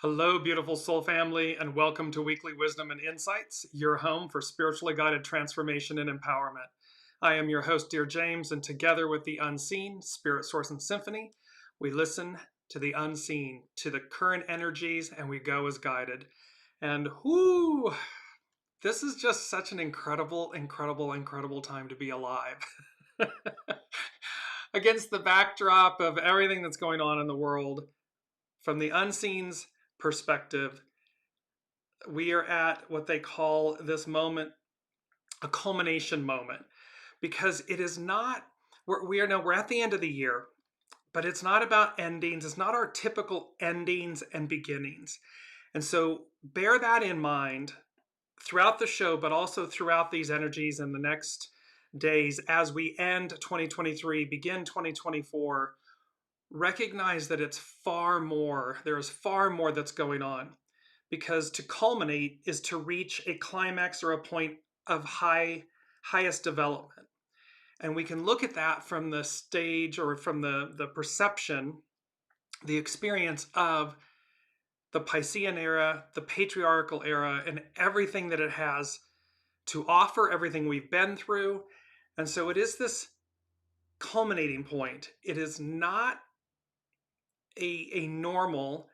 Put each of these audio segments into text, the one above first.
Hello, beautiful soul family, and welcome to Weekly Wisdom and Insights, your home for spiritually guided transformation and empowerment. I am your host, Dearjames, and together with the unseen, Spirit, Source, and Symphony, we listen to the unseen, to the current energies, and we go as guided. And whoo, this is just such an incredible, incredible, incredible time to be alive. Against the backdrop of everything that's going on in the world, from the unseen's perspective, we are at what they call this moment a culmination moment, because it is not, we're at the end of the year, but it's not about endings. It's not our typical endings and beginnings. And so bear that in mind throughout the show, but also throughout these energies in the next days as we end 2023, begin 2024. Recognize that it's far more, there's far more that's going on, because to culminate is to reach a climax or a point of highest development. And we can look at that from the stage or from the perception, the experience of the Piscean era, the patriarchal era, and everything that it has to offer, everything we've been through. And so it is this culminating point. It is not a normal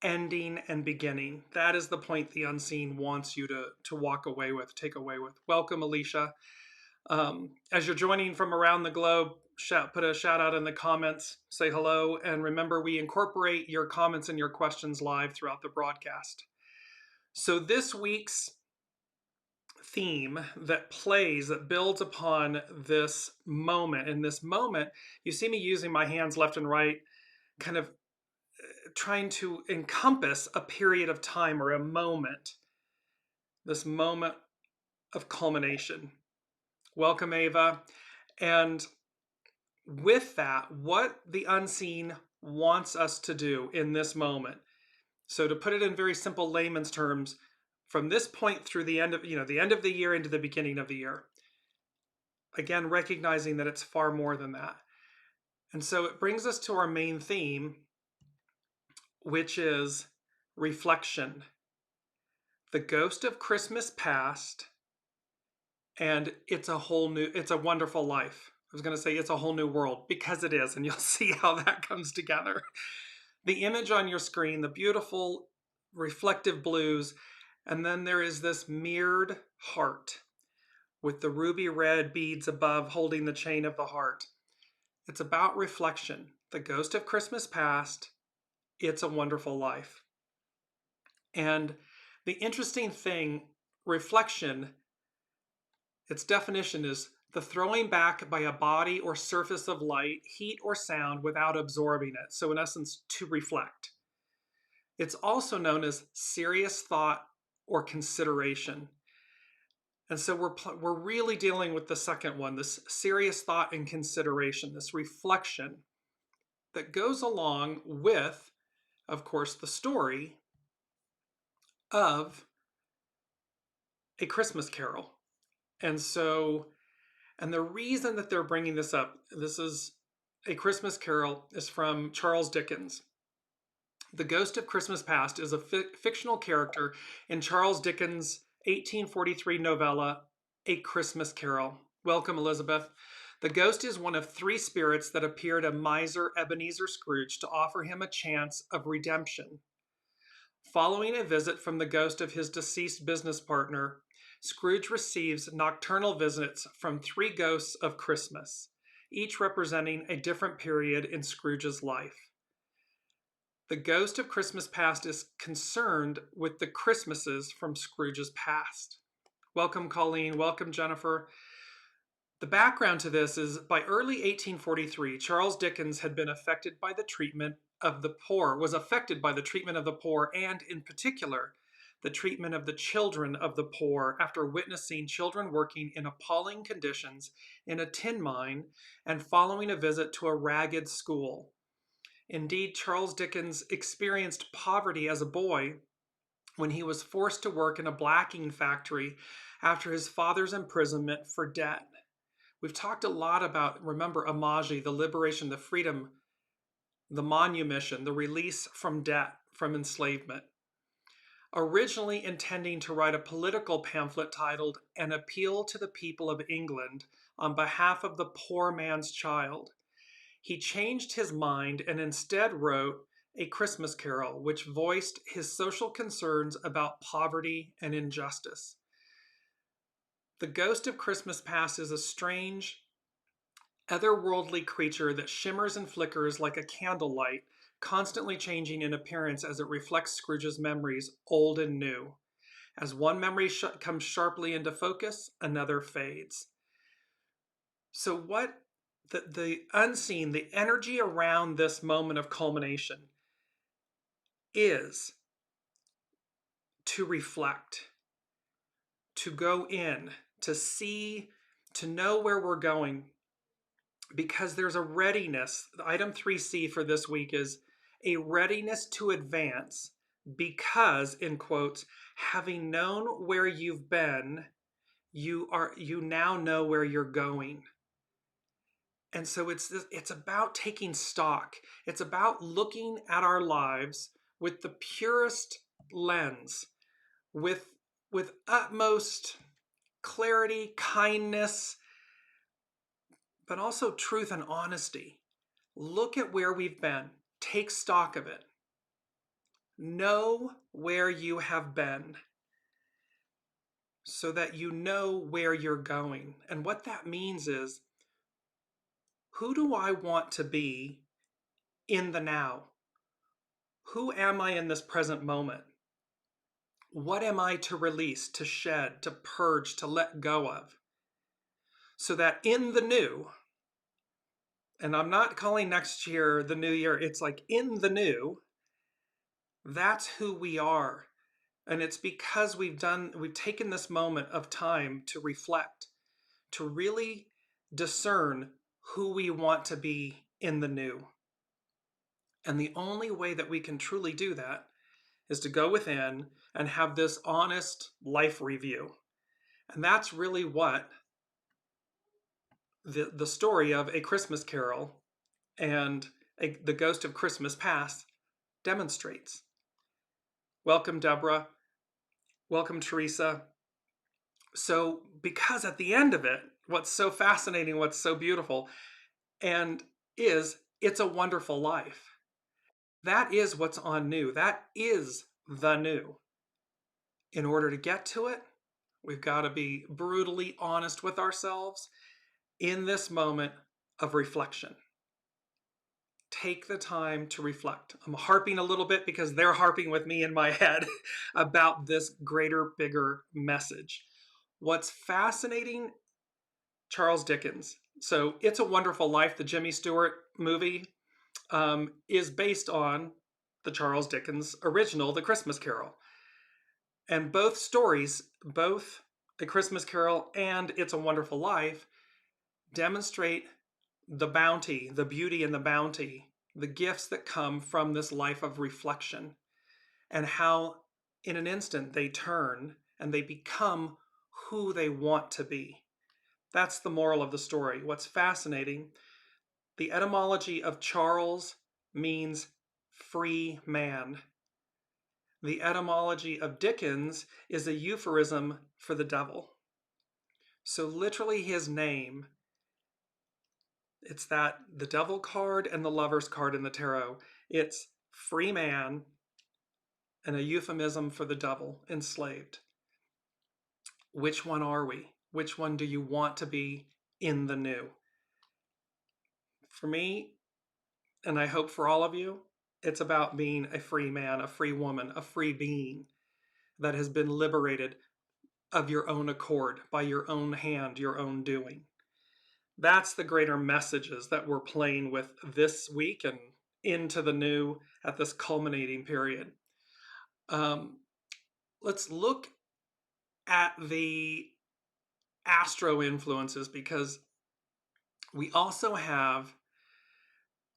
ending and beginning. That is the point the unseen wants you to walk away with, take away with. Welcome, Alicia. As you're joining from around the globe, put a shout out in the comments, say hello, and remember, we incorporate your comments and your questions live throughout the broadcast. So this week's theme that builds upon this moment, in this moment, you see me using my hands left and right, kind of trying to encompass a period of time or a moment, this moment of culmination. Welcome, Ava. And with that, what the unseen wants us to do in this moment. So to put it in very simple layman's terms, from this point through the end of the year into the beginning of the year, again, recognizing that it's far more than that. And so it brings us to our main theme, which is reflection. The ghost of Christmas past, and it's a wonderful life. I was going to say it's a whole new world, because it is, and you'll see how that comes together. The image on your screen, the beautiful reflective blues, and then there is this mirrored heart with the ruby red beads above holding the chain of the heart. It's about reflection. The ghost of Christmas past, it's a wonderful life. And the interesting thing, reflection, its definition is the throwing back by a body or surface of light, heat, or sound without absorbing it. So in essence, to reflect. It's also known as serious thought or consideration. And so we're really dealing with the second one, this serious thought and consideration, this reflection that goes along with, of course, the story of A Christmas Carol. And the reason that they're bringing this up, this is A Christmas Carol, is from Charles Dickens. The Ghost of Christmas Past is a fictional character in Charles Dickens' 1843 novella, A Christmas Carol. Welcome, Elizabeth. The ghost is one of three spirits that appear to miser Ebenezer Scrooge to offer him a chance of redemption. Following a visit from the ghost of his deceased business partner, Scrooge receives nocturnal visits from three ghosts of Christmas, each representing a different period in Scrooge's life. The ghost of Christmas past is concerned with the Christmases from Scrooge's past. Welcome, Colleen. Welcome, Jennifer. The background to this is, by early 1843, Charles Dickens had been affected by the treatment of the poor, and in particular, the treatment of the children of the poor, after witnessing children working in appalling conditions in a tin mine and following a visit to a ragged school. Indeed, Charles Dickens experienced poverty as a boy when he was forced to work in a blacking factory after his father's imprisonment for debt. We've talked a lot about, remember, Amaji, the liberation, the freedom, the manumission, the release from debt from enslavement. Originally intending to write a political pamphlet titled An Appeal to the People of England on behalf of the poor man's child, he changed his mind and instead wrote A Christmas Carol, which voiced his social concerns about poverty and injustice. The Ghost of Christmas Past is a strange, otherworldly creature that shimmers and flickers like a candlelight, constantly changing in appearance as it reflects Scrooge's memories, old and new. As one memory comes sharply into focus, another fades. So what the unseen, the energy around this moment of culmination is to reflect, to go in, to see, to know where we're going, because there's a readiness. Item 3C for this week is a readiness to advance because, in quotes, having known where you've been, you now know where you're going. And so it's about taking stock. It's about looking at our lives with the purest lens, with utmost clarity, kindness, but also truth and honesty. Look at where we've been. Take stock of it. Know where you have been so that you know where you're going. And what that means is, who do I want to be in the now? Who am I in this present moment? What am I to release, to shed, to purge, to let go of? So that in the new, and I'm not calling next year the new year, it's like in the new, that's who we are. And it's because we've taken this moment of time to reflect, to really discern who we want to be in the new. And the only way that we can truly do that is to go within and have this honest life review. And that's really what the story of A Christmas Carol and The Ghost of Christmas Past demonstrates. Welcome, Deborah. Welcome, Teresa. So, because at the end of it, what's so fascinating, what's so beautiful, and it's a wonderful life. That is what's on new. That is the new. In order to get to it, we've got to be brutally honest with ourselves in this moment of reflection. Take the time to reflect. I'm harping a little bit because they're harping with me in my head about this greater, bigger message. What's fascinating, Charles Dickens. So It's a Wonderful Life, the Jimmy Stewart movie, is based on the Charles Dickens original, The Christmas Carol. And both stories, both A Christmas Carol and It's a Wonderful Life, demonstrate the bounty, the beauty and the bounty, the gifts that come from this life of reflection, and how in an instant they turn and they become who they want to be. That's the moral of the story. What's fascinating, the etymology of Charles means free man. The etymology of Dickens is a euphemism for the devil. So literally his name, it's that the devil card and the lover's card in the tarot. It's free man and a euphemism for the devil, enslaved. Which one are we? Which one do you want to be in the new? For me, and I hope for all of you, it's about being a free man, a free woman, a free being that has been liberated of your own accord, by your own hand, your own doing. That's the greater messages that we're playing with this week and into the new at this culminating period. Let's look at the astro influences, because we also have,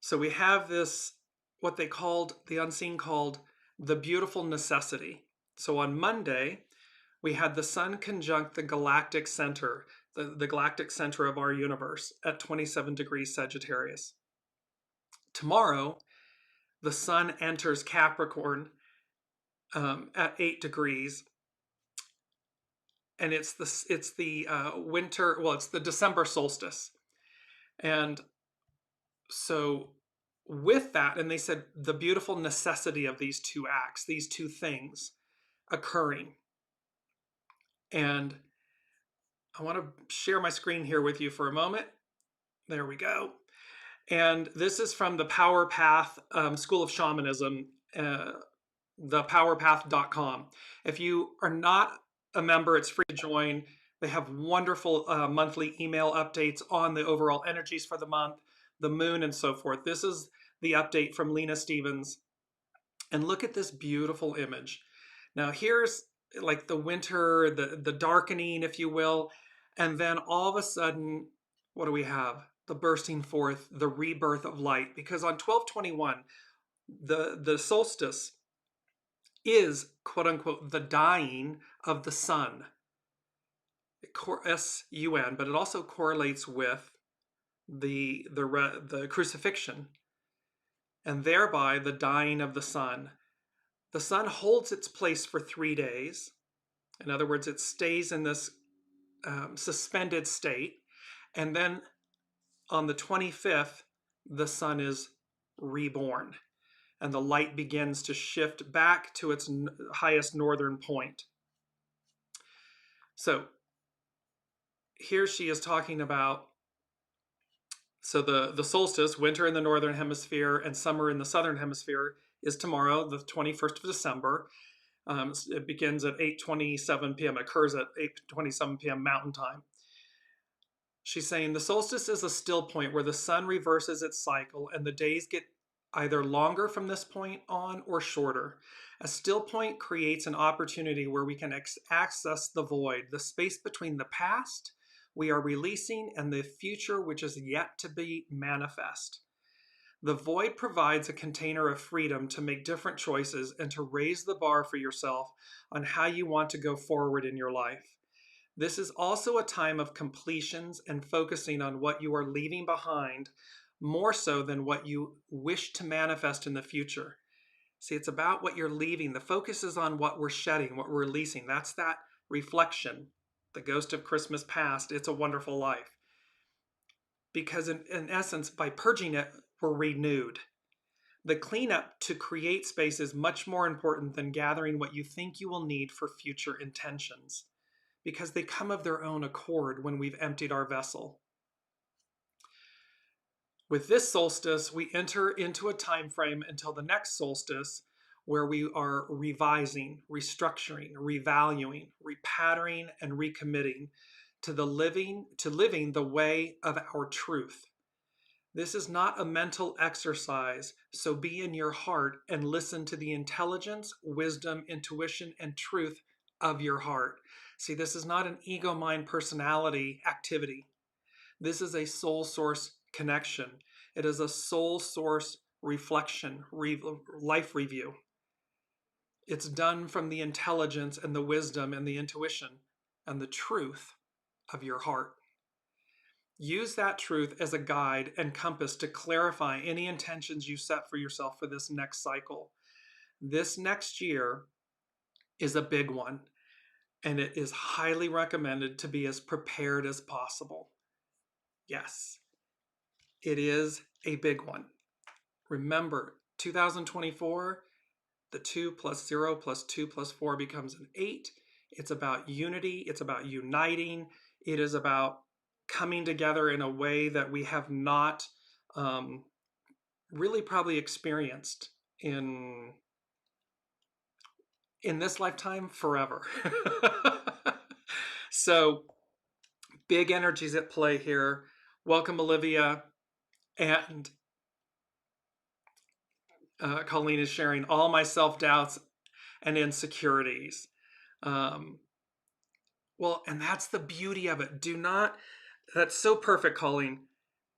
so we have this, what they called, the unseen called the beautiful necessity. So on Monday, we had the sun conjunct the galactic center, the galactic center of our universe at 27 degrees Sagittarius. Tomorrow, the sun enters Capricorn at 8 degrees. And it's the winter, well, it's the December solstice. And so with that, and they said the beautiful necessity of these two acts, these two things occurring. And I want to share my screen here with you for a moment. There we go. And this is from the Power Path School of Shamanism, thepowerpath.com. If you are not a member, it's free to join. They have wonderful monthly email updates on the overall energies for the month, the moon, and so forth. This is the update from Lena Stevens. And look at this beautiful image. Now here's like the winter, the darkening, if you will. And then all of a sudden, what do we have? The bursting forth, the rebirth of light. Because on 12/21, the solstice is, quote unquote, the dying of the sun. S-U-N, but it also correlates with the crucifixion, and thereby the dying of the sun. The sun holds its place for 3 days. In other words, it stays in this suspended state, and then on the 25th, the sun is reborn, and the light begins to shift back to its highest northern point. So here she is talking about, so the solstice, winter in the northern hemisphere and summer in the southern hemisphere, is tomorrow, the 21st of December. It begins at 8:27 p.m., occurs at 8:27 p.m. Mountain Time. She's saying the solstice is a still point where the sun reverses its cycle and the days get either longer from this point on or shorter. A still point creates an opportunity where we can access the void, the space between the past we are releasing and the future which is yet to be manifest. The void provides a container of freedom to make different choices and to raise the bar for yourself on how you want to go forward in your life. This is also a time of completions and focusing on what you are leaving behind, more so than what you wish to manifest in the future. See, it's about what you're leaving. The focus is on what we're shedding, what we're releasing. That's that reflection, the ghost of Christmas past. It's a Wonderful Life. Because in essence, by purging it, we're renewed. The cleanup to create space is much more important than gathering what you think you will need for future intentions, because they come of their own accord when we've emptied our vessel. With this solstice, we enter into a time frame until the next solstice where we are revising, restructuring, revaluing, repatterning, and recommitting to living the way of our truth. This is not a mental exercise, so be in your heart and listen to the intelligence, wisdom, intuition, and truth of your heart. See, this is not an ego mind personality activity. This is a soul source connection. It is a soul source reflection, life review. It's done from the intelligence and the wisdom and the intuition and the truth of your heart. Use that truth as a guide and compass to clarify any intentions you set for yourself for this next cycle. This next year is a big one, and it is highly recommended to be as prepared as possible. Yes, it is a big one. Remember, 2024, the 2 plus 0 plus 2 plus 4 becomes an 8. It's about unity. It's about uniting. It is about coming together in a way that we have not really probably experienced in this lifetime forever. So big energies at play here. Welcome, Olivia. And Colleen is sharing all my self-doubts and insecurities. Well, and that's the beauty of it. That's so perfect, Colleen.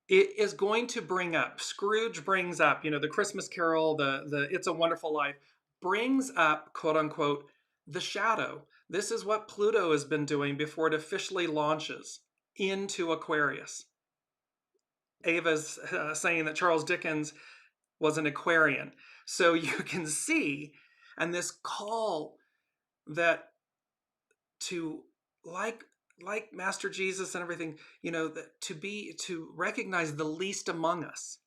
It is going to bring up, Scrooge brings up, the Christmas Carol, the It's a Wonderful Life, brings up, quote unquote, the shadow. This is what Pluto has been doing before it officially launches into Aquarius. Ava's saying that Charles Dickens was an Aquarian. So you can see, and this call that to like like Master Jesus and everything, that to recognize the least among us,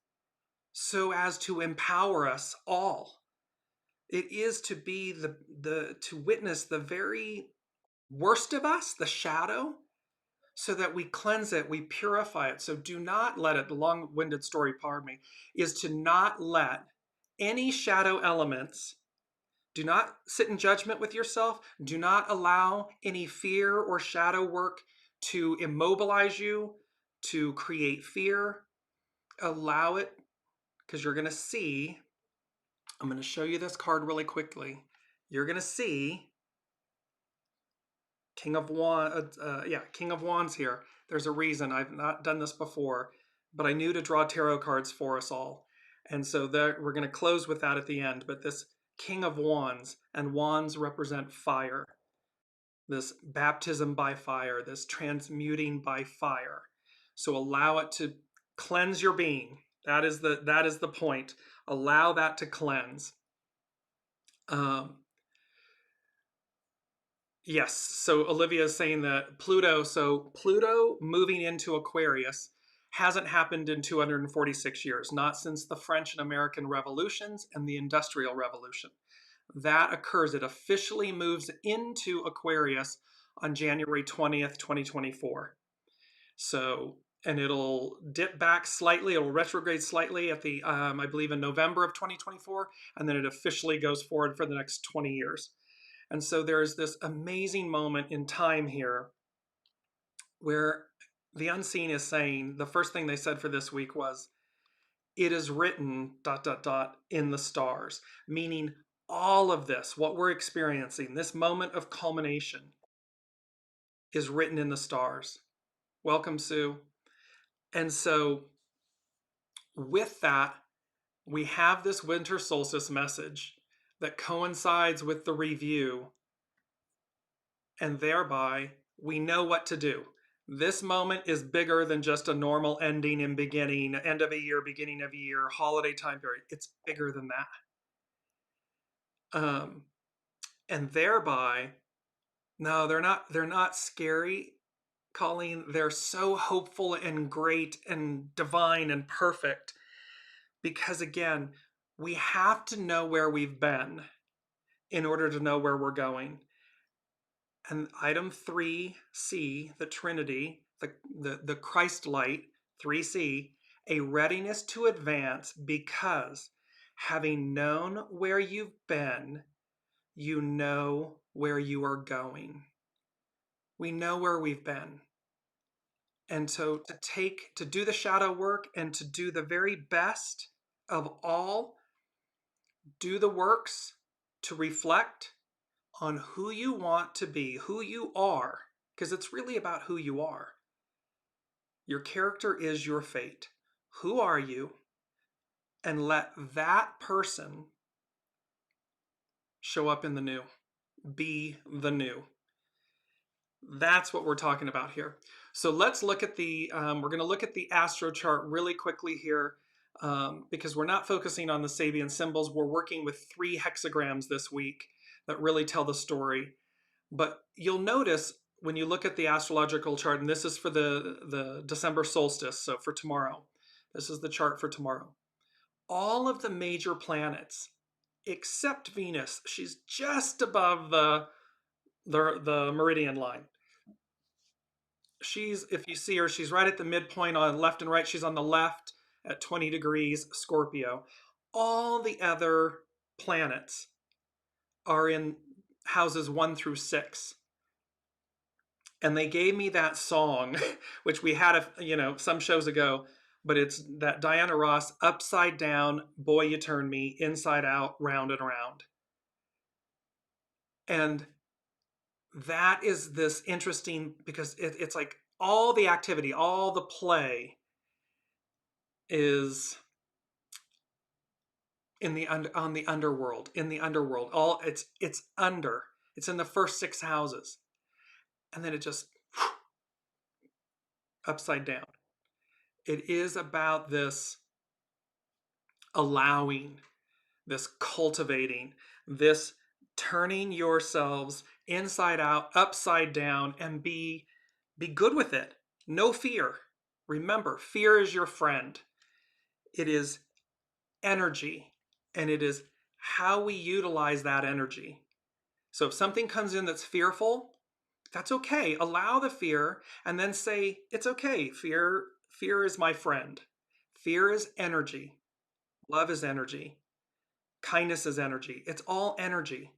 so as to empower us all. It is to be the to witness the very worst of us, the shadow, so that we cleanse it, we purify it. So do not let it, the long-winded story, pardon me, is to not let any shadow elements, do not sit in judgment with yourself. Do not allow any fear or shadow work to immobilize you, to create fear. Allow it, because you're going to see, I'm going to show you this card really quickly. You're going to see King of Wands, King of Wands here. There's a reason. I've not done this before, but I knew to draw tarot cards for us all. And so we're going to close with that at the end. But this King of Wands, and wands represent fire, this baptism by fire, this transmuting by fire. So allow it to cleanse your being. That is the point. Allow that to cleanse. Yes. So Olivia is saying that Pluto moving into Aquarius hasn't happened in 246 years, not since the French and American revolutions and the Industrial Revolution. That occurs. It officially moves into Aquarius on January 20th, 2024. So, and it'll dip back slightly, it'll retrograde slightly at the, I believe in November of 2024, and then it officially goes forward for the next 20 years. And so there's this amazing moment in time here where the unseen is saying, the first thing they said for this week was, it is written, ... in the stars, meaning all of this, what we're experiencing, this moment of culmination, is written in the stars. Welcome, Sue. And so with that, we have this winter solstice message that coincides with the review, and thereby we know what to do. This moment is bigger than just a normal ending and beginning, end of a year, beginning of a year, holiday time period. It's bigger than that. And thereby, no, they're not scary, Colleen. They're so hopeful and great and divine and perfect, because again, we have to know where we've been in order to know where we're going. And item 3C, the Trinity, the Christ light, 3C, a readiness to advance, because having known where you've been, you know where you are going. We know where we've been. And so to do the shadow work and to do the very best of all, do the works to reflect on who you want to be, who you are, because it's really about who you are. Your character is your fate. Who are you? And let that person show up in the new. Be the new. That's what we're talking about here. So let's look at we're going to look at the astro chart really quickly here, because we're not focusing on the Sabian symbols. We're working with 3 hexagrams this week that really tell the story. But you'll notice when you look at the astrological chart, and this is for the December solstice, so for tomorrow, this is the chart for tomorrow. All of the major planets, except Venus, she's just above the meridian line. If you see her, she's right at the midpoint on left and right. She's on the left at 20 degrees Scorpio. All the other planets are in houses 1 through 6. And they gave me that song, which we had, some shows ago, but it's that Diana Ross, Upside Down, Boy You Turn Me, Inside Out, Round and Round. And that is this interesting, because it's like all the activity, all the play is on the underworld, in the underworld. It's in the first 6 houses. And then it just upside down. It is about this allowing, this cultivating, this turning yourselves inside out, upside down, and be good with it. No fear. Remember, fear is your friend. It is energy, and it is how we utilize that energy. So if something comes in that's fearful, that's okay. Allow the fear and then say, it's okay. Fear is my friend. Fear is energy. Love is energy. Kindness is energy. It's all energy.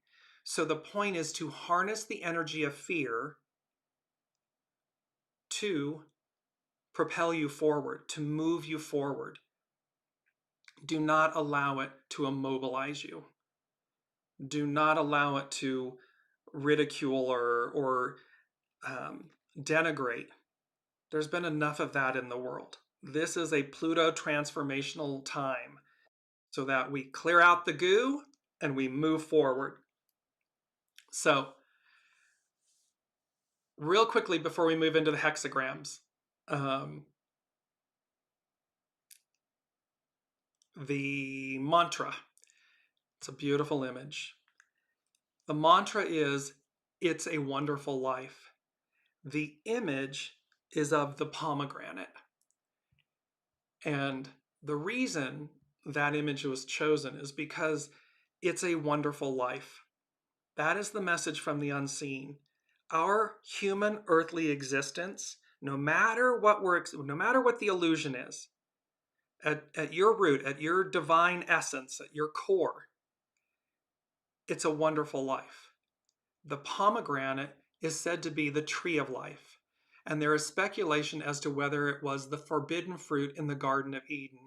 So the point is to harness the energy of fear to propel you forward, to move you forward. Do not allow it to immobilize you. Do not allow it to ridicule or denigrate. There's been enough of that in the world. This is a Pluto transformational time so that we clear out the goo and we move forward. So, real quickly before we move into the hexagrams, the mantra. It's a beautiful image. The mantra is, it's a wonderful life. The image is of the pomegranate. And the reason that image was chosen is because it's a wonderful life. That is the message from the unseen. Our human earthly existence, no matter what the illusion is, at your root, at your divine essence, at your core, it's a wonderful life. The pomegranate is said to be the tree of life, and there is speculation as to whether it was the forbidden fruit in the Garden of Eden.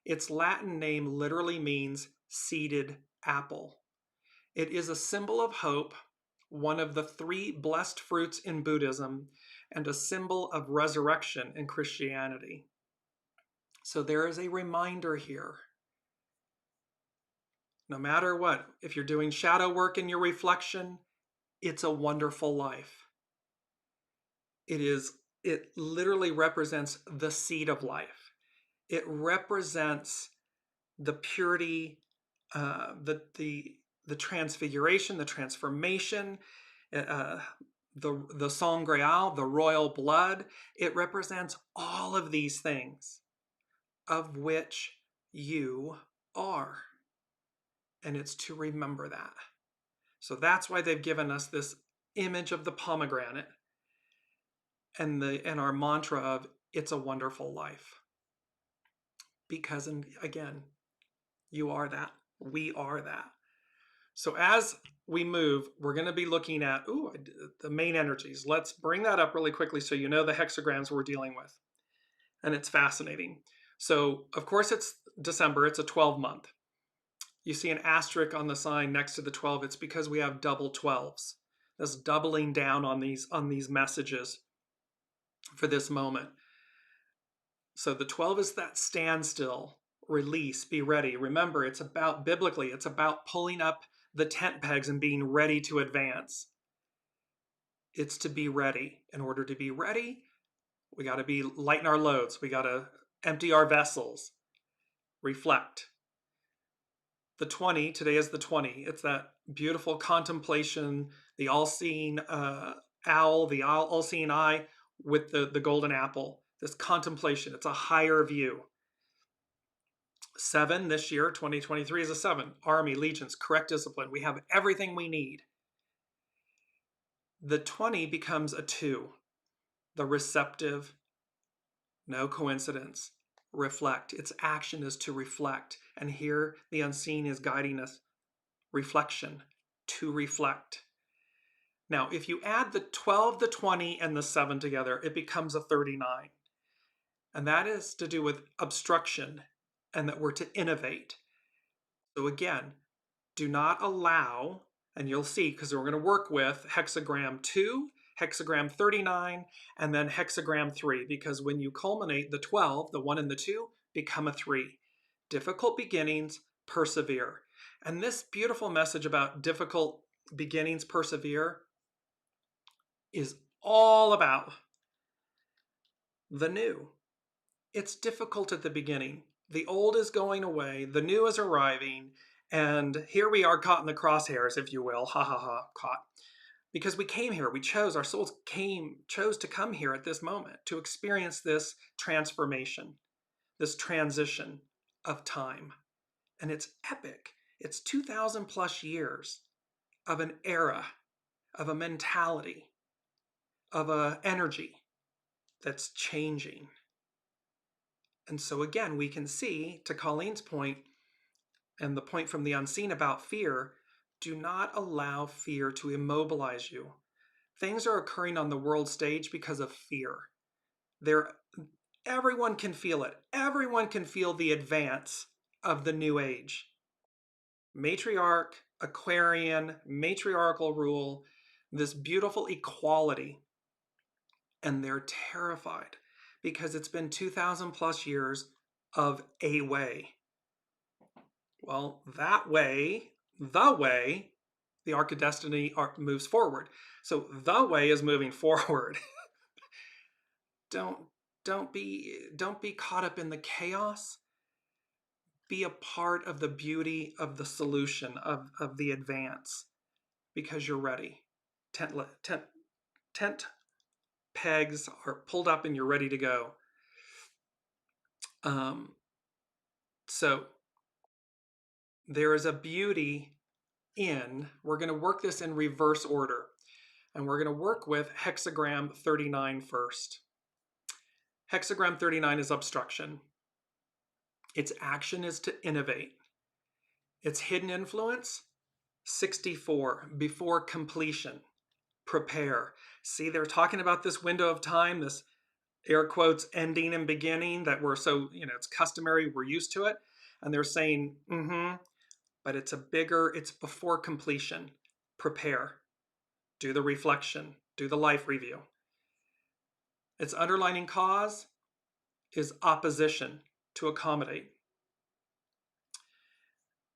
Its Latin name literally means seeded apple. It is a symbol of hope, one of the 3 blessed fruits in Buddhism, and a symbol of resurrection in Christianity. So there is a reminder here. No matter what, if you're doing shadow work in your reflection, it's a wonderful life. It literally represents the seed of life. It represents the purity, the transfiguration, the transformation, the sangreal, the royal blood. It represents all of these things of which you are. And it's to remember that. So that's why they've given us this image of the pomegranate and our mantra of it's a wonderful life. Because, and again, you are that. We are that. So as we move, we're going to be looking at the main energies. Let's bring that up really quickly so you know the hexagrams we're dealing with. And it's fascinating. So, of course, it's December. It's a 12-month. You see an asterisk on the sign next to the 12. It's because we have double 12s. That's doubling down on these messages for this moment. So the 12 is that standstill, release, be ready. Remember, it's about, biblically, it's about pulling up the tent pegs and being ready to advance. It's to be ready. In order to be ready, we got to be lighten our loads. We got to empty our vessels, reflect. The 20, today is the 20. It's that beautiful contemplation, the all-seeing owl, the all-seeing eye with the golden apple. This contemplation, it's a higher view. 7 this year, 2023 is a 7. Army, legions, correct discipline. We have everything we need. The 20 becomes a 2. The receptive, no coincidence. Reflect. Its action is to reflect. And here the unseen is guiding us. Reflection, to reflect. Now, if you add the 12, the 20, and the 7 together, it becomes a 39. And that is to do with obstruction and that we're to innovate. So again, do not allow, and you'll see, because we're going to work with hexagram 2, hexagram 39, and then hexagram 3, because when you culminate, the 12, the 1 and the 2, become a 3. Difficult beginnings, persevere. And this beautiful message about difficult beginnings, persevere, is all about the new. It's difficult at the beginning. The old is going away, the new is arriving, And here we are caught in the crosshairs, if you will, ha ha ha, caught. Because we came here, we chose, our souls chose to come here at this moment to experience this transformation, this transition of time. And it's epic. It's 2,000 plus years of an era, of a mentality, of an energy that's changing. And so again, we can see, to Colleen's point, and the point from the unseen about fear, do not allow fear to immobilize you. Things are occurring on the world stage because of fear. Everyone can feel it. Everyone can feel the advance of the new age. Matriarch, Aquarian, matriarchal rule, this beautiful equality. And they're terrified because it's been 2,000 plus years of a way. Well, that way, the arc of destiny moves forward. So the way is moving forward. Don't be caught up in the chaos. Be a part of the beauty of the solution, of the advance, because you're ready. Tent pegs are pulled up and you're ready to go. So there is a beauty we're going to work this in reverse order, and we're going to work with hexagram 39 first. Hexagram 39 is obstruction. Its action is to innovate. Its hidden influence, 64, before completion, prepare. See, they're talking about this window of time, this air quotes ending and beginning that we're so, it's customary, we're used to it. And they're saying, but it's it's before completion. Prepare. Do the reflection. Do the life review. Its underlining cause is opposition, to accommodate.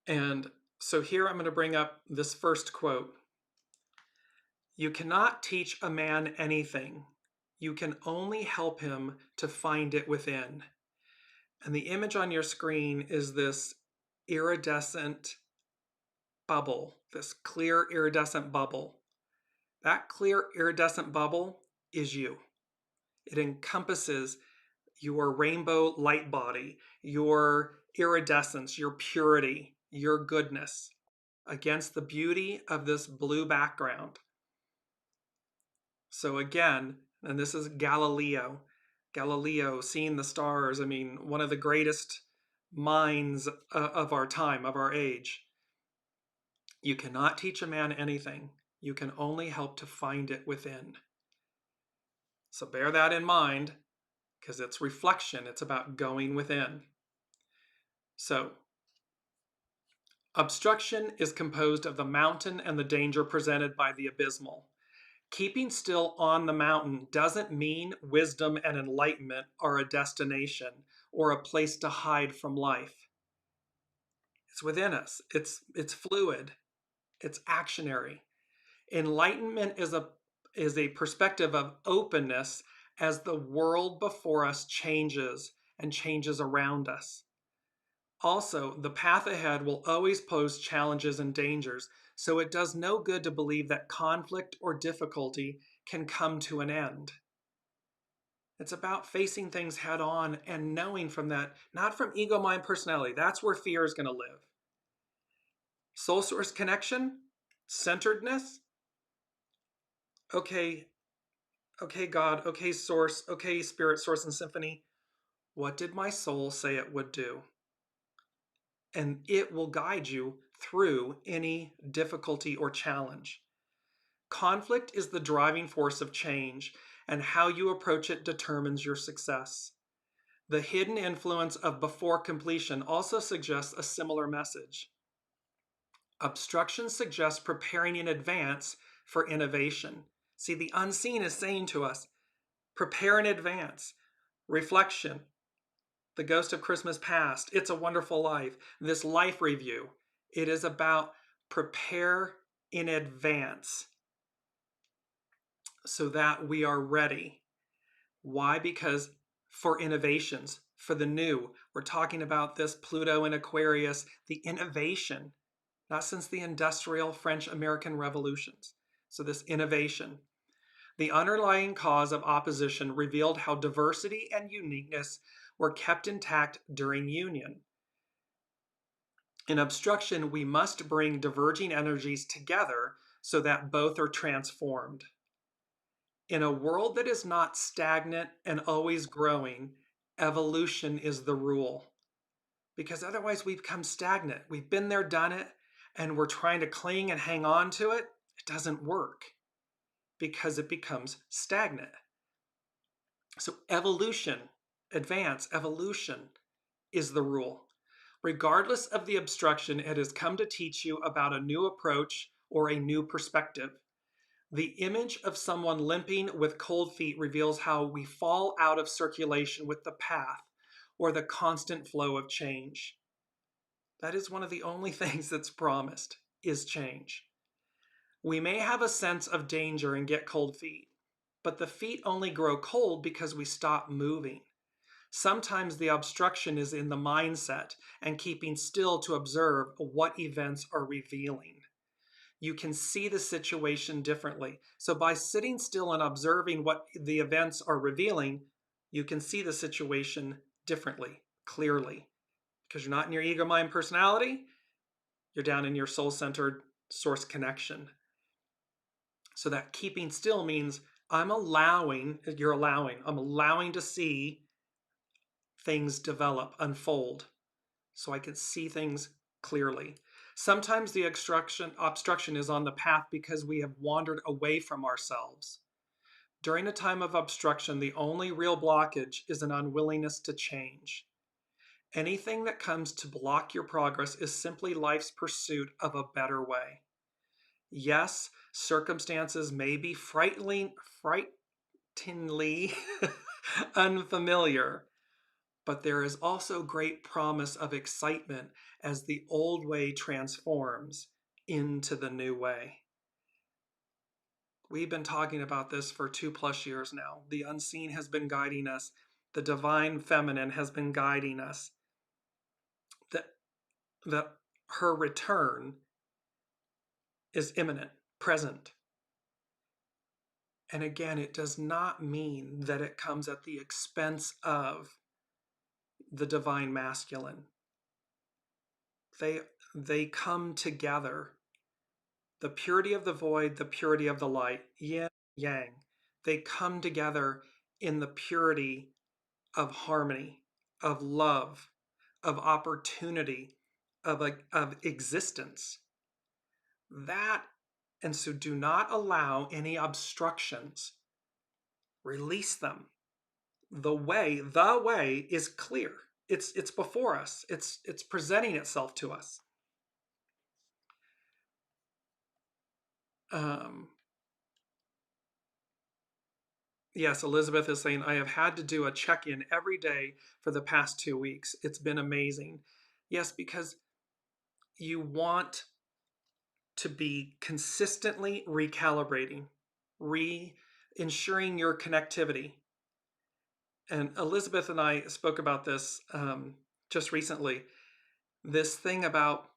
And so here I'm going to bring up this first quote. You cannot teach a man anything. You can only help him to find it within. And the image on your screen is this iridescent bubble, this clear iridescent bubble. That clear iridescent bubble is you. It encompasses your rainbow light body, your iridescence, your purity, your goodness against the beauty of this blue background. So again, and this is Galileo, seeing the stars. I mean, one of the greatest minds of our time, of our age. You cannot teach a man anything. You can only help to find it within. So bear that in mind, because it's reflection. It's about going within. So obstruction is composed of the mountain and the danger presented by the abysmal. Keeping still on the mountain doesn't mean wisdom and enlightenment are a destination or a place to hide from life. It's within us. It's fluid. It's actionary. Enlightenment is a perspective of openness as the world before us changes and changes around us. Also, the path ahead will always pose challenges and dangers, so it does no good to believe that conflict or difficulty can come to an end. It's about facing things head on and knowing from that, not from ego, mind, personality. That's where fear is going to live. Soul source connection, centeredness. Okay, God, okay, source, okay, spirit, source, and symphony. What did my soul say it would do? And it will guide you through any difficulty or challenge. Conflict is the driving force of change, and how you approach it determines your success. The hidden influence of before completion also suggests a similar message. Obstruction suggests preparing in advance for innovation. See, the unseen is saying to us, prepare in advance. Reflection, The Ghost of Christmas Past, It's a Wonderful Life, this life review. It is about prepare in advance so that we are ready. Why? Because for innovations, for the new, we're talking about this Pluto in Aquarius, the innovation. not since the industrial French-American revolutions. So this innovation. The underlying cause of opposition revealed how diversity and uniqueness were kept intact during union. In obstruction, we must bring diverging energies together so that both are transformed. In a world that is not stagnant and always growing, evolution is the rule. Because otherwise we become stagnant. We've been there, done it, and we're trying to cling and hang on to it. It doesn't work because it becomes stagnant. So evolution, evolution is the rule. Regardless of the obstruction, it has come to teach you about a new approach or a new perspective. The image of someone limping with cold feet reveals how we fall out of circulation with the path or the constant flow of change. That is one of the only things that's promised, is change. We may have a sense of danger and get cold feet, but the feet only grow cold because we stop moving. Sometimes the obstruction is in the mindset and keeping still to observe what events are revealing. You can see the situation differently. So by sitting still and observing what the events are revealing, you can see the situation differently, clearly. Because you're not in your ego, mind, personality, you're down in your soul-centered source connection. So that keeping still means I'm allowing to see things develop, unfold, so I can see things clearly. Sometimes the obstruction is on the path because we have wandered away from ourselves. During a time of obstruction, the only real blockage is an unwillingness to change. Anything that comes to block your progress is simply life's pursuit of a better way. Yes, circumstances may be frighteningly unfamiliar, but there is also great promise of excitement as the old way transforms into the new way. We've been talking about this for 2+ years now. The unseen has been guiding us. The divine feminine has been guiding us. That her return is imminent, present. And again, it does not mean that it comes at the expense of the divine masculine. They come together. The purity of the void, the purity of the light, yin, yang. They come together in the purity of harmony, of love, of opportunity, of existence. And so do not allow any obstructions. Release them. The way is clear. It's before us. It's presenting itself to us. Yes, Elizabeth is saying, I have had to do a check-in every day for the past 2 weeks. It's been amazing. Yes, because you want to be consistently recalibrating, ensuring your connectivity. And Elizabeth and I spoke about this just recently. This thing about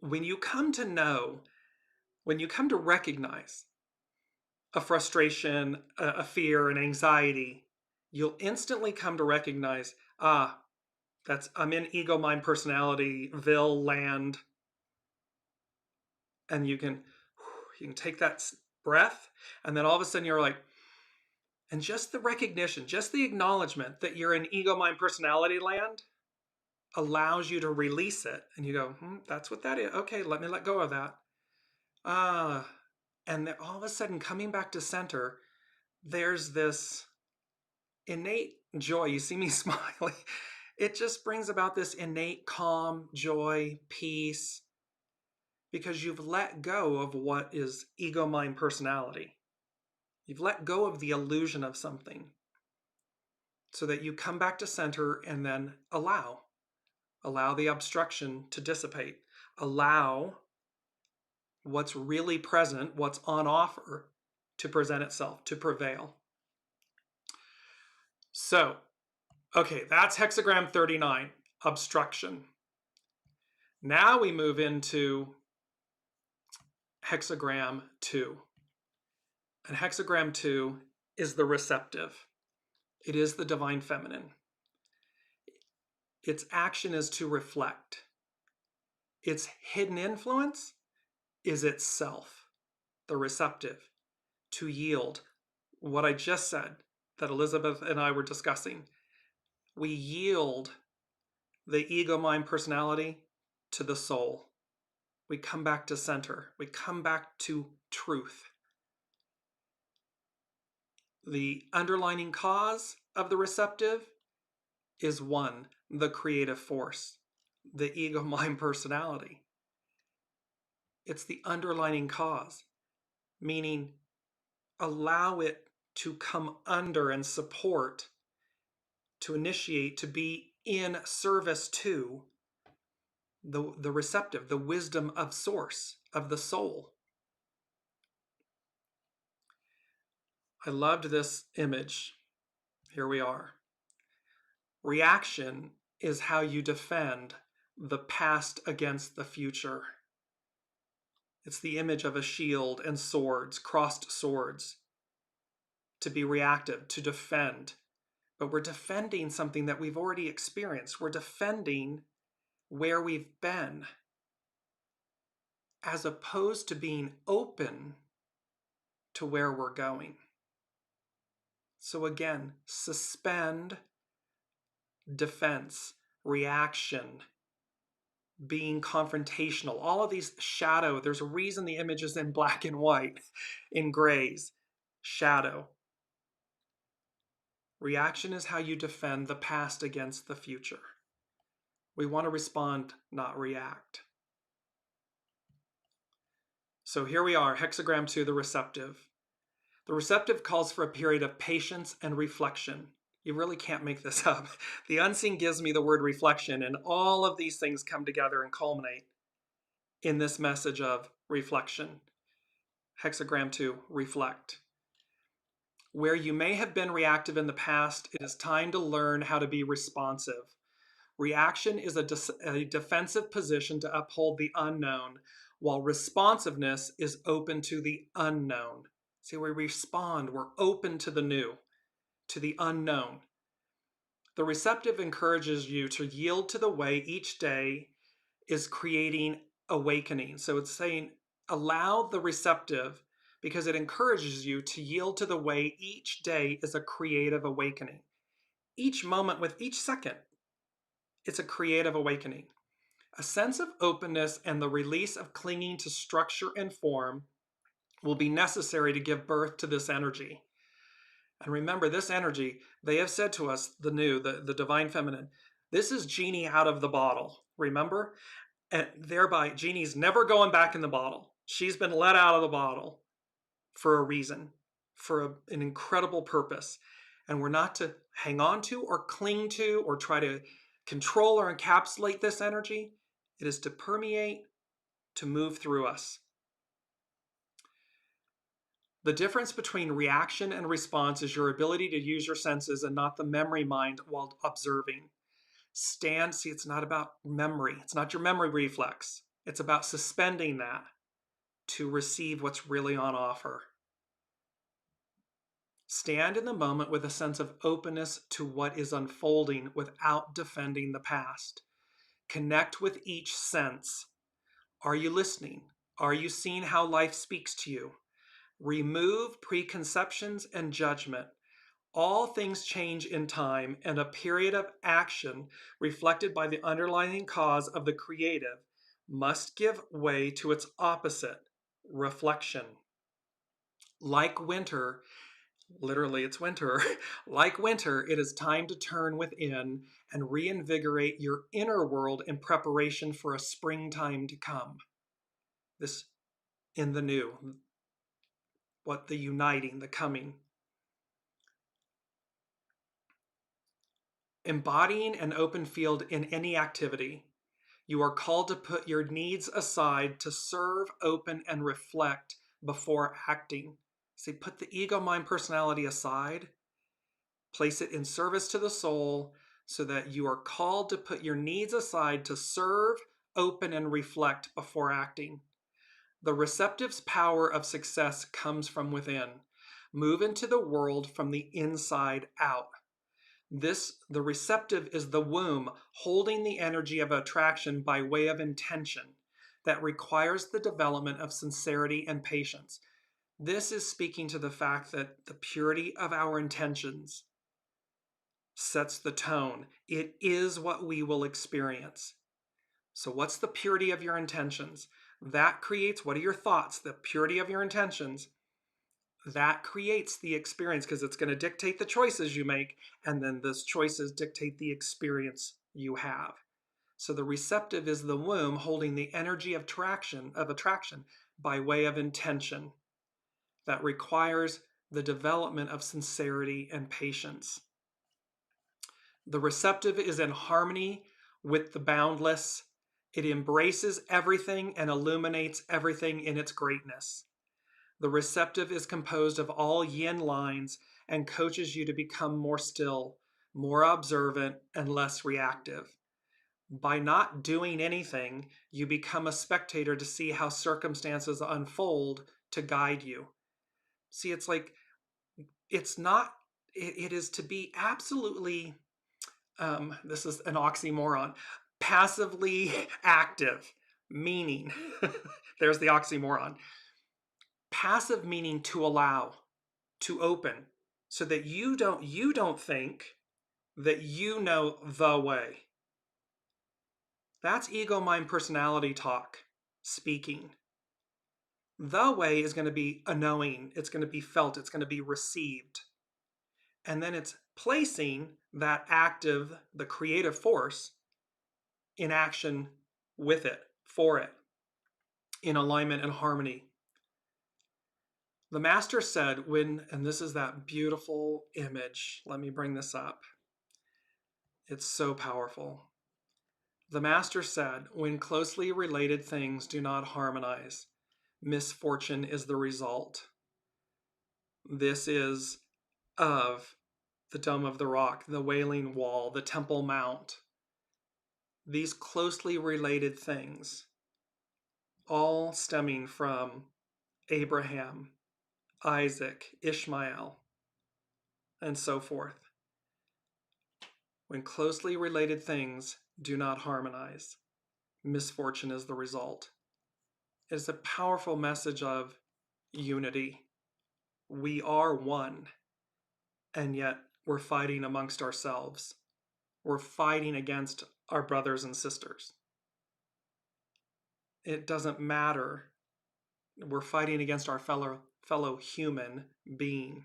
when you come to recognize a frustration, a fear, an anxiety, you'll instantly come to recognize, I'm in ego, mind, personality-ville land. And you can take that breath, and then all of a sudden you're like, and just the recognition, just the acknowledgement that you're in ego, mind, personality land allows you to release it. And you go, that's what that is. Okay, let me let go of that. And then all of a sudden, coming back to center, there's this innate joy. You see me smiling. It just brings about this innate calm, joy, peace, because you've let go of what is ego, mind, personality. You've let go of the illusion of something so that you come back to center and then allow the obstruction to dissipate. Allow what's really present, what's on offer, to present itself, to prevail. So, okay, that's hexagram 39, obstruction. Now we move into hexagram 2. And hexagram 2 is the receptive. It is the divine feminine. Its action is to reflect. Its hidden influence is itself, the receptive, to yield. What I just said, that Elizabeth and I were discussing. We yield the ego, mind, personality to the soul. We come back to center. We come back to truth. The underlying cause of the receptive is one, the creative force, the ego, mind, personality. It's the underlying cause, meaning allow it to come under and support, to initiate, to be in service to the receptive, the wisdom of source, of the soul. I loved this image. Here we are. Reaction is how you defend the past against the future. It's the image of a shield and swords, crossed swords, to be reactive, to defend. But we're defending something that we've already experienced. We're defending where we've been, as opposed to being open to where we're going. So again, suspend defense, reaction, being confrontational, all of these shadow. There's a reason the image is in black and white, in grays, shadow. Reaction is how you defend the past against the future. We want to respond, not react. So here we are, hexagram 2, the receptive. The receptive calls for a period of patience and reflection. You really can't make this up. The unseen gives me the word reflection, and all of these things come together and culminate in this message of reflection. Hexagram 2, reflect. Where you may have been reactive in the past, it is time to learn how to be responsive. Reaction is a defensive position to uphold the unknown, while responsiveness is open to the unknown. See, we respond, we're open to the new, to the unknown. The receptive encourages you to yield to the way each day is creating awakening. So it's saying, allow the receptive, because it encourages you to yield to the way each day is a creative awakening. Each moment, with each second, it's a creative awakening. A sense of openness and the release of clinging to structure and form will be necessary to give birth to this energy. And remember, this energy, they have said to us, the new, the divine feminine, this is genie out of the bottle, remember? And thereby, genie's never going back in the bottle. She's been let out of the bottle for a reason, for an incredible purpose. And we're not to hang on to or cling to or try to control or encapsulate this energy. It is to permeate, to move through us. The difference between reaction and response is your ability to use your senses and not the memory mind while observing. See, it's not about memory. It's not your memory reflex. It's about suspending that to receive what's really on offer. Stand in the moment with a sense of openness to what is unfolding without defending the past. Connect with each sense. Are you listening? Are you seeing how life speaks to you? Remove preconceptions and judgment. All things change in time, and a period of action reflected by the underlying cause of the creative must give way to its opposite, reflection. Like winter, literally it's winter, like winter, it is time to turn within and reinvigorate your inner world in preparation for a springtime to come. This in the new, what the uniting, the coming. Embodying an open field in any activity, you are called to put your needs aside to serve, open, and reflect before acting. See, put the ego, mind, personality aside, place it in service to the soul so that you are called to put your needs aside to serve, open and reflect before acting. The receptive's power of success comes from within. Move into the world from the inside out. The receptive is the womb holding the energy of attraction by way of intention that requires the development of sincerity and patience. This is speaking to the fact that the purity of our intentions sets the tone. It is what we will experience. So what's the purity of your intentions? That creates, what are your thoughts? The purity of your intentions, that creates the experience because it's going to dictate the choices you make, and then those choices dictate the experience you have. So the receptive is the womb holding the energy of attraction by way of intention that requires the development of sincerity and patience. The receptive is in harmony with the boundless. It embraces everything and illuminates everything in its greatness. The receptive is composed of all yin lines and coaches you to become more still, more observant, and less reactive. By not doing anything, you become a spectator to see how circumstances unfold to guide you. See, it's like, it's not, it is to be absolutely, this is an oxymoron, passively active, meaning, there's the oxymoron. Passive meaning to allow, to open, so that you don't think that you know the way. That's ego, mind, personality talk speaking. The way is going to be a knowing, it's going to be felt, it's going to be received. And then it's placing that active, the creative force, in action with it, for it, in alignment and harmony. The master said and this is that beautiful image, let me bring this up. It's so powerful. The master said, when closely related things do not harmonize, misfortune is the result. This is of the Dome of the Rock, the Wailing Wall, the Temple Mount. These closely related things, all stemming from Abraham, Isaac, Ishmael, and so forth. When closely related things do not harmonize, misfortune is the result. It is a powerful message of unity. We are one, and yet we're fighting amongst ourselves. We're fighting against our brothers and sisters. It doesn't matter. We're fighting against our fellow human being.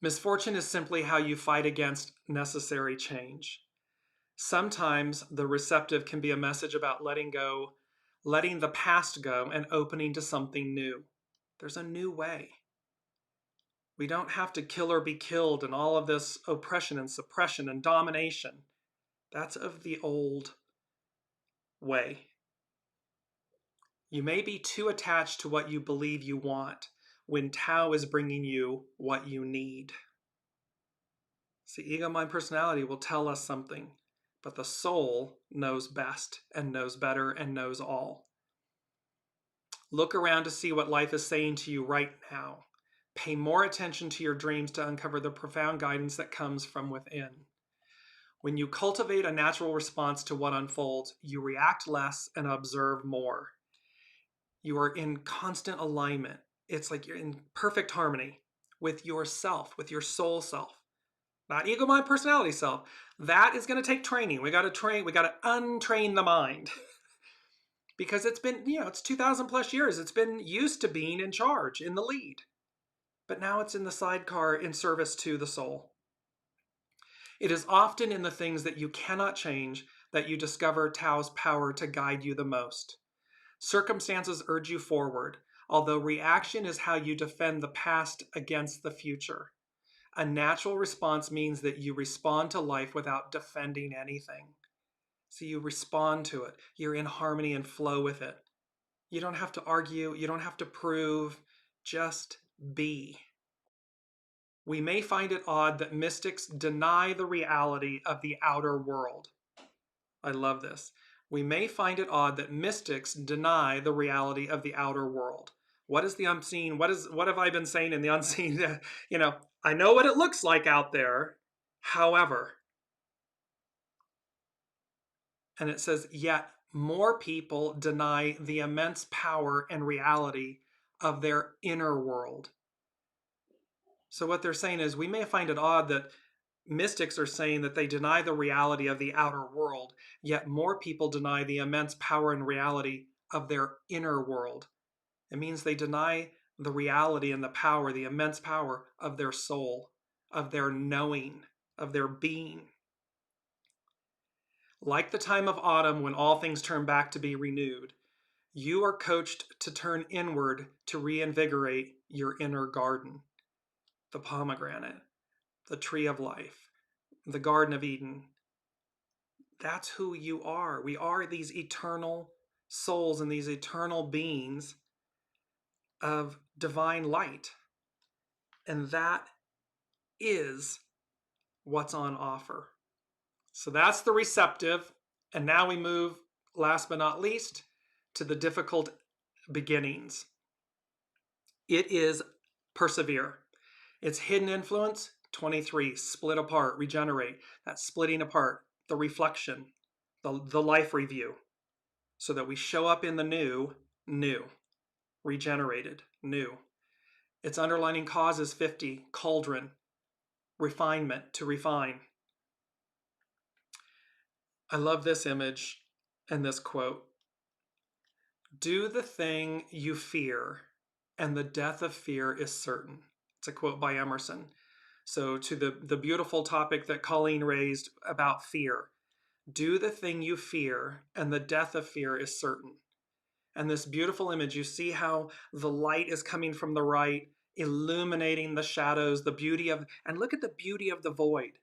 Misfortune is simply how you fight against necessary change. Sometimes the receptive can be a message about letting go, letting the past go, and opening to something new. There's a new way. We don't have to kill or be killed and all of this oppression and suppression and domination. That's of the old way. You may be too attached to what you believe you want when Tao is bringing you what you need. See, ego, mind, personality will tell us something, but the soul knows best and knows better and knows all. Look around to see what life is saying to you right now. Pay more attention to your dreams to uncover the profound guidance that comes from within. When you cultivate a natural response to what unfolds, you react less and observe more. You are in constant alignment. It's like you're in perfect harmony with yourself, with your soul self. Not ego, mind, personality self. That is going to take training. We got to untrain the mind. Because it's been, it's 2,000 plus years. It's been used to being in charge, in the lead. But now it's in the sidecar in service to the soul. It is often in the things that you cannot change that you discover Tao's power to guide you the most. Circumstances urge you forward, although reaction is how you defend the past against the future. A natural response means that you respond to life without defending anything. So you respond to it. You're in harmony and flow with it. You don't have to argue. You don't have to prove. Just be. We may find it odd that mystics deny the reality of the outer world. I love this. We may find it odd that mystics deny the reality of the outer world. What is the unseen? What have I been saying in the unseen? I know what it looks like out there. However, and it says, yet more people deny the immense power and reality of their inner world. So what they're saying is we may find it odd that mystics are saying that they deny the reality of the outer world, yet more people deny the immense power and reality of their inner world. It means they deny the reality and the power, the immense power of their soul, of their knowing, of their being. Like the time of autumn when all things turn back to be renewed, you are coached to turn inward to reinvigorate your inner garden. The pomegranate, the tree of life, the Garden of Eden. That's who you are. We are these eternal souls and these eternal beings of divine light. And that is what's on offer. So that's the receptive. And now we move, last but not least, to the difficult beginnings. It is persevere. It's hidden influence, 23, split apart, regenerate. That's splitting apart, the reflection, the life review, so that we show up in the new, regenerated, new. Its underlining cause is 50, cauldron, refinement, to refine. I love this image and this quote. Do the thing you fear, and the death of fear is certain. It's a quote by Emerson. So to the beautiful topic that Colleen raised about fear, do the thing you fear, and the death of fear is certain. And this beautiful image, you see how the light is coming from the right, illuminating the shadows, the beauty of, and look at the beauty of the void.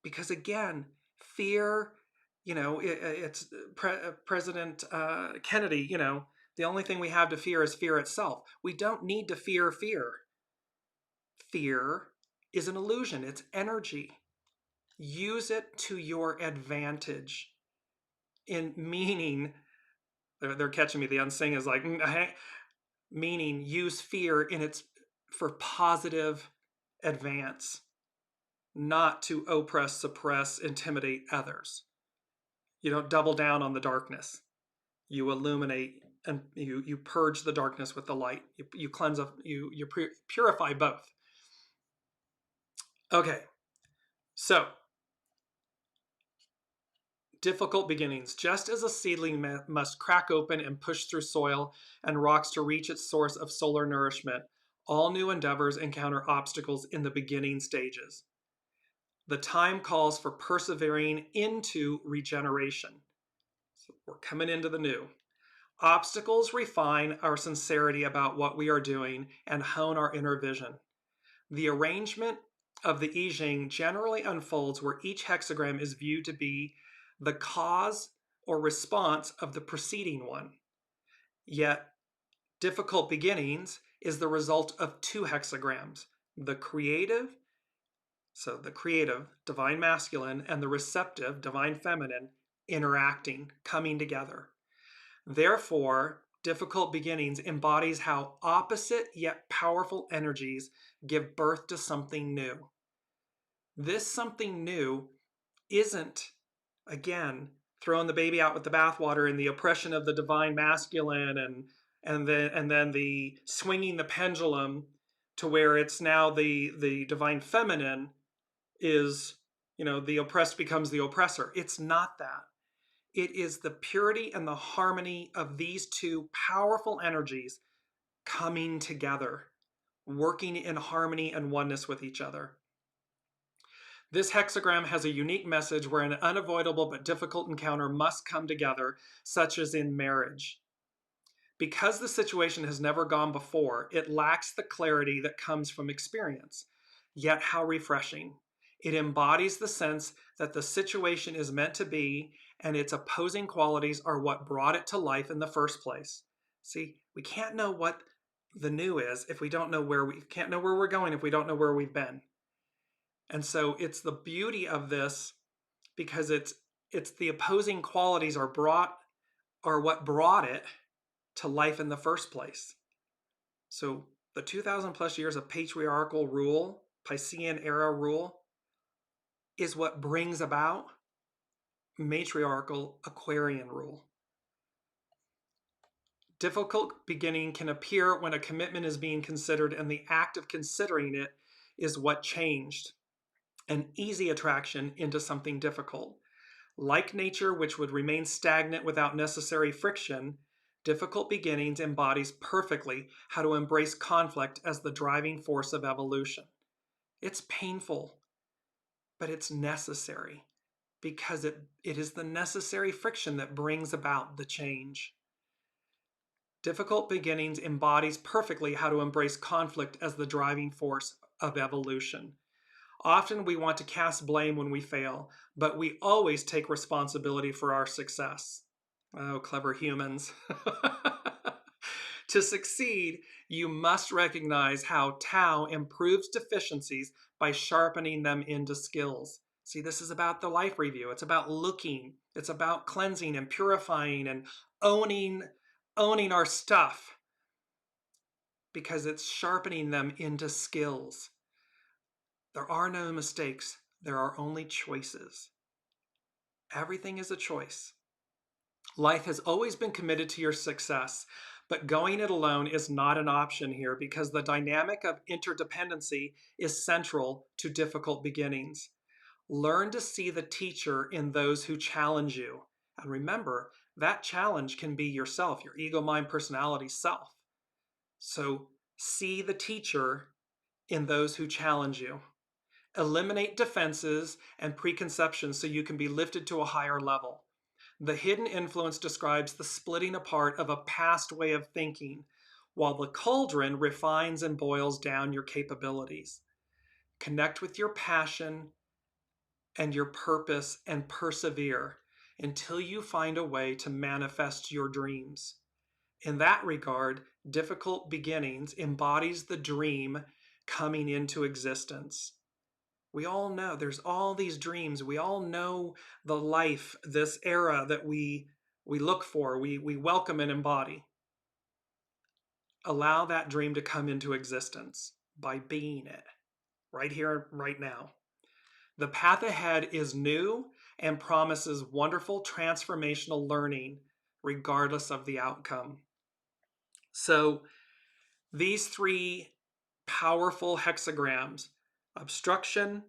Because again, fear, it's President Kennedy, the only thing we have to fear is fear itself. We don't need to fear fear. Fear is an illusion. It's energy. Use it to your advantage. In meaning, they're catching me. The unsing is like, meaning use fear in its for positive advance, not to oppress, suppress, intimidate others. You don't double down on the darkness. You illuminate and you purge the darkness with the light. You cleanse, you purify both. Okay, so difficult beginnings. Just as a seedling must crack open and push through soil and rocks to reach its source of solar nourishment, all new endeavors encounter obstacles in the beginning stages. The time calls for persevering into regeneration. So we're coming into the new. Obstacles refine our sincerity about what we are doing and hone our inner vision. The arrangement of the I Ching generally unfolds where each hexagram is viewed to be the cause or response of the preceding one. Yet, difficult beginnings is the result of two hexagrams, the creative, so the creative, divine masculine, and the receptive, divine feminine, interacting, coming together. Therefore, difficult beginnings embodies how opposite yet powerful energies give birth to something new. This something new isn't, again, throwing the baby out with the bathwater and the oppression of the divine masculine and then the swinging the pendulum to where it's now the divine feminine is, the oppressed becomes the oppressor. It's not that. It is the purity and the harmony of these two powerful energies coming together, working in harmony and oneness with each other. This hexagram has a unique message where an unavoidable but difficult encounter must come together, such as in marriage. Because the situation has never gone before, it lacks the clarity that comes from experience. Yet how refreshing. It embodies the sense that the situation is meant to be and its opposing qualities are what brought it to life in the first place. See, we can't know what the new is if we don't know we can't know where we're going if we don't know where we've been. And so it's the beauty of this because it's it's the opposing qualities are what brought it to life in the first place. So the 2,000 plus years of patriarchal rule, Piscean era rule, is what brings about matriarchal Aquarian rule. Difficult beginning can appear when a commitment is being considered, and the act of considering it is what changed an easy attraction into something difficult. Like nature, which would remain stagnant without necessary friction, difficult beginnings embodies perfectly how to embrace conflict as the driving force of evolution. It's painful, but it's necessary because it is the necessary friction that brings about the change. Difficult beginnings embodies perfectly how to embrace conflict as the driving force of evolution. Often we want to cast blame when we fail, but we always take responsibility for our success. Oh, clever humans. To succeed, you must recognize how Tao improves deficiencies by sharpening them into skills. See, this is about the life review. It's about looking. It's about cleansing and purifying and owning our stuff, because it's sharpening them into skills. There are no mistakes. There are only choices. Everything is a choice. Life has always been committed to your success, but going it alone is not an option here because the dynamic of interdependency is central to difficult beginnings. Learn to see the teacher in those who challenge you. And remember, that challenge can be yourself, your ego, mind, personality, self. So see the teacher in those who challenge you. Eliminate defenses and preconceptions so you can be lifted to a higher level. The hidden influence describes the splitting apart of a past way of thinking, while the cauldron refines and boils down your capabilities. Connect with your passion and your purpose and persevere until you find a way to manifest your dreams. In that regard, difficult beginnings embodies the dream coming into existence. We all know there's all these dreams. We all know the life, this era that we look for, we welcome and embody. Allow that dream to come into existence by being it right here, right now. The path ahead is new and promises wonderful transformational learning regardless of the outcome. So these three powerful hexagrams, obstruction,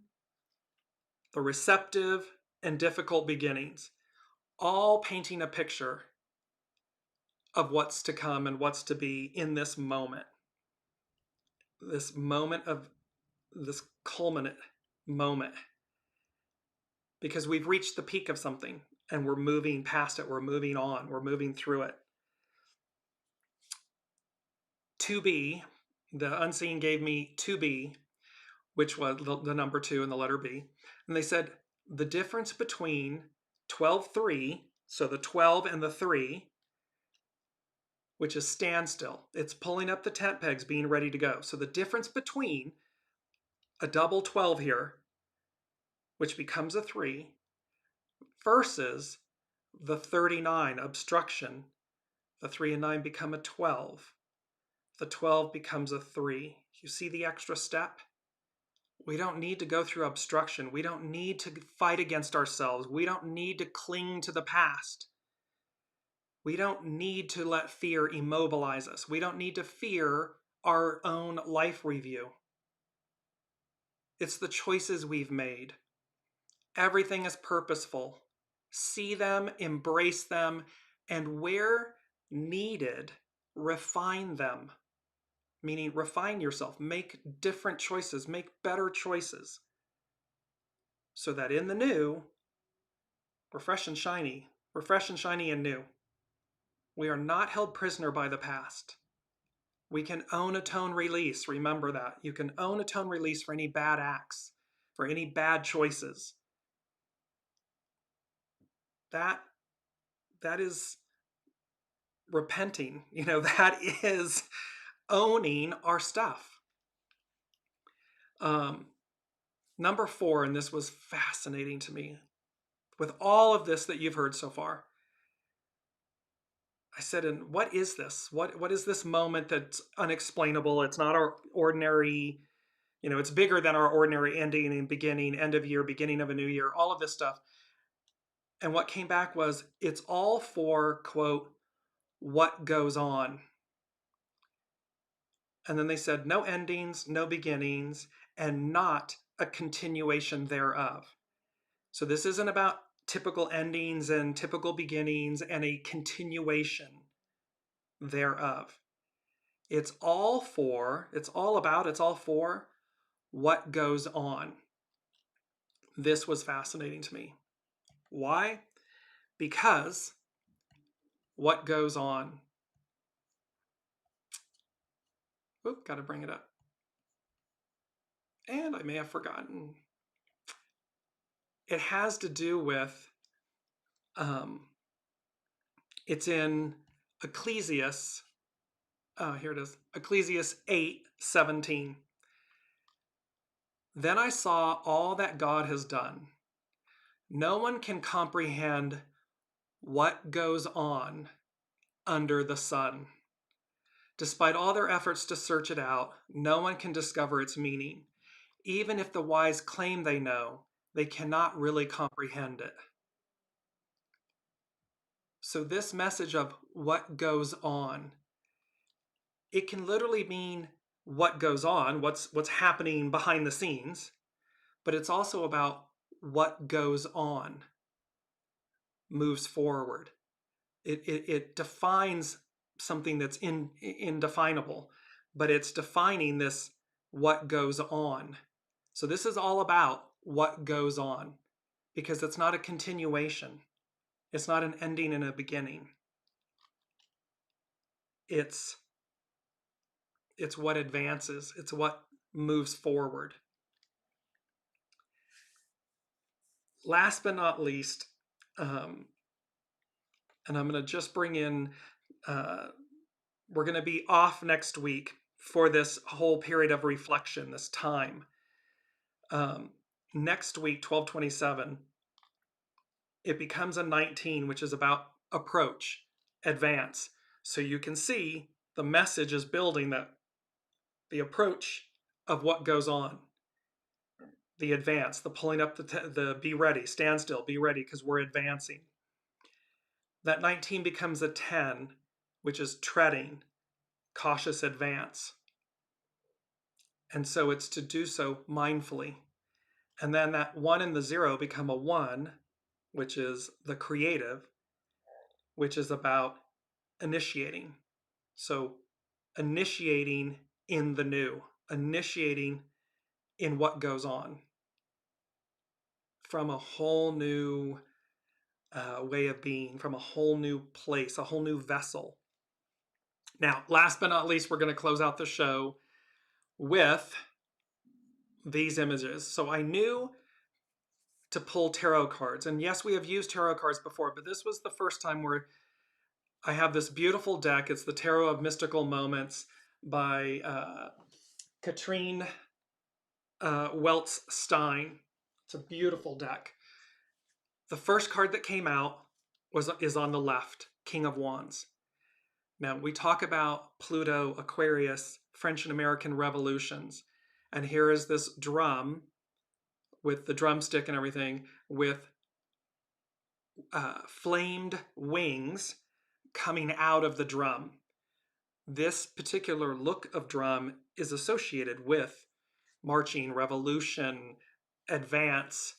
the receptive, and difficult beginnings, all painting a picture of what's to come and what's to be in this moment of this culminant moment, because we've reached the peak of something and we're moving past it, we're moving on, we're moving through it. To be, the unseen gave me to be, which was the number 2 and the letter B. And they said the difference between 12-3, so the 12 and the 3, which is standstill. It's pulling up the tent pegs, being ready to go. So the difference between a double 12 here, which becomes a 3, versus the 39, obstruction, the 3 and 9 become a 12. The 12 becomes a 3. You see the extra step? We don't need to go through obstruction. We don't need to fight against ourselves. We don't need to cling to the past. We don't need to let fear immobilize us. We don't need to fear our own life review. It's the choices we've made. Everything is purposeful. See them, embrace them, and where needed, refine them. Meaning refine yourself, make different choices, make better choices. So that in the new, we're fresh and shiny and new. We are not held prisoner by the past. We can own, atone, release. Remember that. You can own, atone, release for any bad acts, for any bad choices. That is repenting. That is owning our stuff. Number 4, and this was fascinating to me, with all of this that you've heard so far. I said, and what is this? What is this moment that's unexplainable? It's not our ordinary, it's bigger than our ordinary ending and beginning, end of year, beginning of a new year, all of this stuff. And what came back was, it's all for, quote, what goes on. And then they said, no endings, no beginnings, and not a continuation thereof. So this isn't about typical endings and typical beginnings and a continuation thereof. It's all for what goes on. This was fascinating to me. Why? Because what goes on. Oop, got to bring it up. And I may have forgotten. It has to do with, it's in Ecclesiastes. Here it is. Ecclesiastes 8:17. Then I saw all that God has done. No one can comprehend what goes on under the sun. Despite all their efforts to search it out, no one can discover its meaning. Even if the wise claim they know, they cannot really comprehend it. So this message of what goes on, it can literally mean what goes on, what's happening behind the scenes, but it's also about what goes on, moves forward. It defines something that's indefinable, but it's defining this what goes on. So this is all about what goes on, because it's not a continuation. It's not an ending and a beginning. It's what advances. It's what moves forward. Last but not least, and I'm going to just bring in, we're going to be off next week for this whole period of reflection, this time. Next week, 12/27, it becomes a 19, which is about approach, advance. So you can see the message is building that the approach of what goes on, the advance, the pulling up the be ready, stand still, be ready, because we're advancing. That 19 becomes a 10, which is treading, cautious advance. And so it's to do so mindfully. And then that 1 and the 0 become a 1, which is the creative, which is about initiating. So initiating in the new, initiating in what goes on, from a whole new way of being, from a whole new place, a whole new vessel. Now, last but not least, we're going to close out the show with these images. So I knew to pull tarot cards. And yes, we have used tarot cards before, but this was the first time where I have this beautiful deck. It's the Tarot of Mystical Moments by Katrine Weltz Stein. It's a beautiful deck. The first card that came out is on the left, King of Wands. Now, we talk about Pluto, Aquarius, French and American revolutions. And here is this drum with the drumstick and everything, with flamed wings coming out of the drum. This particular look of drum is associated with marching, revolution, advance,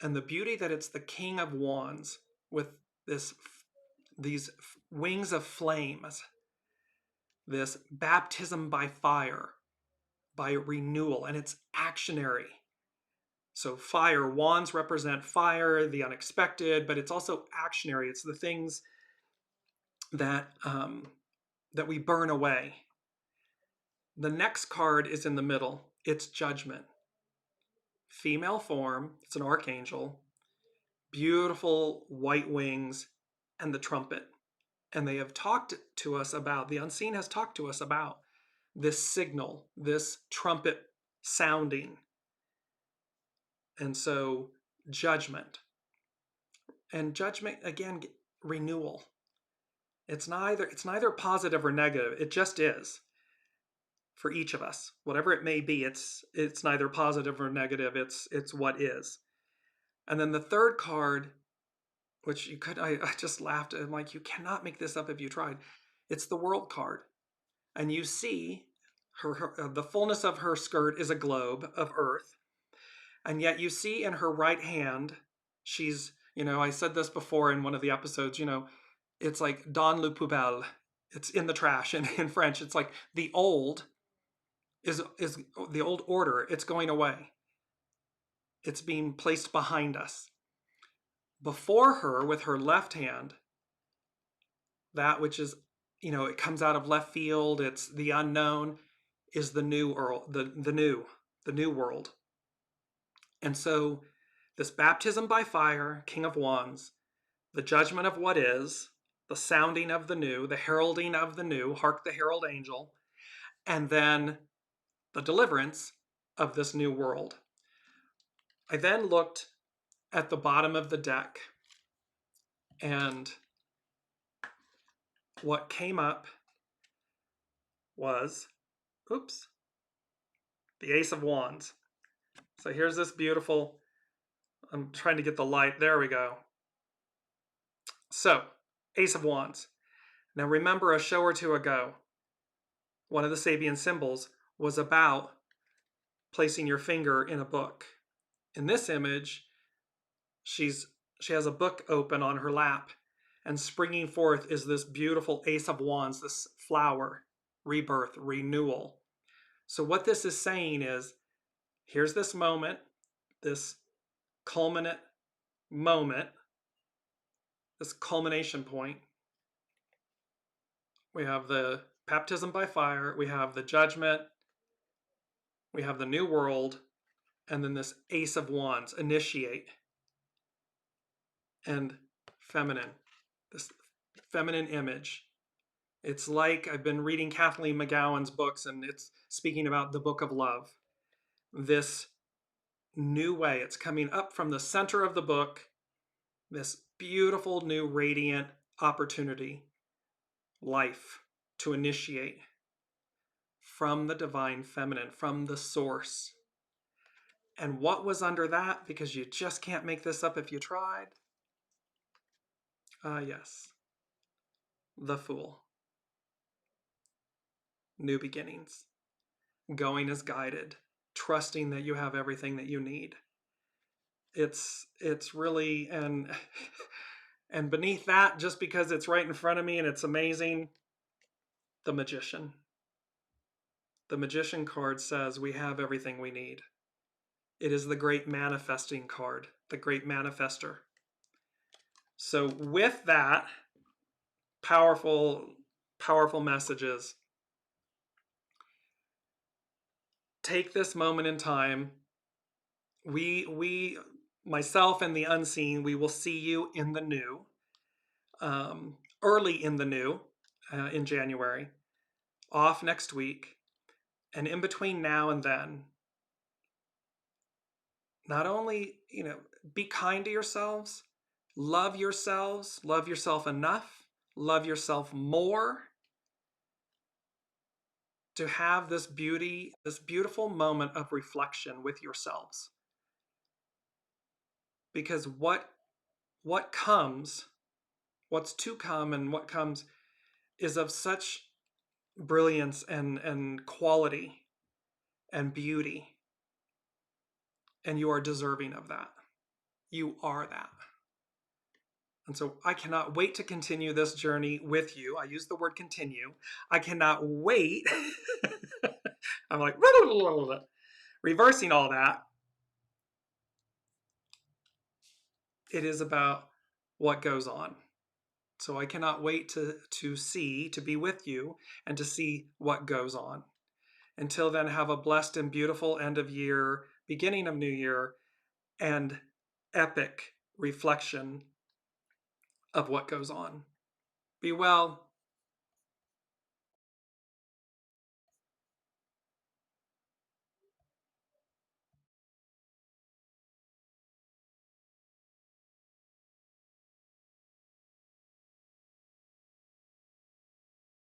and the beauty that it's the King of Wands with these wings of flames, this baptism by fire, by renewal, and it's actionary. So fire, wands represent fire, the unexpected, but it's also actionary. It's the things that that we burn away. The next card is in the middle. It's Judgment. Female form, it's an archangel, beautiful white wings, and the trumpet. And they have talked to us about, the unseen has talked to us about this signal, this trumpet sounding. And so, Judgment. And judgment, again, renewal. It's neither positive or negative. It just is for each of us. Whatever it may be, it's neither positive or negative. It's what is. And then the third card, which I just laughed. I'm like, you cannot make this up if you tried. It's the World card. And you see the fullness of her skirt is a globe of Earth. And yet you see in her right hand, she's, I said this before in one of the episodes, it's like dans le poubelle. It's in the trash. And in French, it's like the old is the old order. It's going away. It's being placed behind us. Before her, with her left hand, that which is, it comes out of left field. It's the unknown, is the new world, the new world. And so this baptism by fire, King of Wands, the judgment of what is, the sounding of the new, the heralding of the new, hark the herald angel, and then the deliverance of this new world. I then looked at the bottom of the deck, and what came up was, the Ace of Wands. So here's this beautiful, I'm trying to get the light, there we go. So, Ace of Wands. Now remember, a show or two ago, one of the Sabian symbols was about placing your finger in a book. In this image, she has a book open on her lap, and springing forth is this beautiful Ace of Wands, this flower, rebirth, renewal. So what this is saying is, here's this moment, this culminate moment, this culmination point. We have the baptism by fire, we have the judgment, we have the new world, and then this Ace of Wands, initiate, and feminine, this feminine image. It's like, I've been reading Kathleen McGowan's books, and it's speaking about the book of love. This new way, it's coming up from the center of the book, this beautiful new radiant opportunity, life to initiate from the divine feminine, from the source. And what was under that? Because you just can't make this up if you tried. Yes. The Fool. New beginnings. Going as guided. Trusting that you have everything that you need. It's really, and beneath that, just because it's right in front of me and it's amazing, the Magician. The Magician card says we have everything we need. It is the great manifesting card, the great manifester. So with that, powerful messages, take this moment in time. We myself and the unseen, we will see you in the new, early in the new, in January, off next week. And in between now and then, not only, be kind to yourselves, love yourself enough, love yourself more, to have this beautiful moment of reflection with yourselves. Because what comes, what's to come and what comes is of such brilliance and quality and beauty. And you are deserving of that. You are that. And so I cannot wait to continue this journey with you. I use the word continue. I cannot wait. I'm like, reversing all that. It is about what goes on. So I cannot wait to be with you and to see what goes on. Until then, have a blessed and beautiful end of year, beginning of new year, and epic reflection of what goes on. Be well.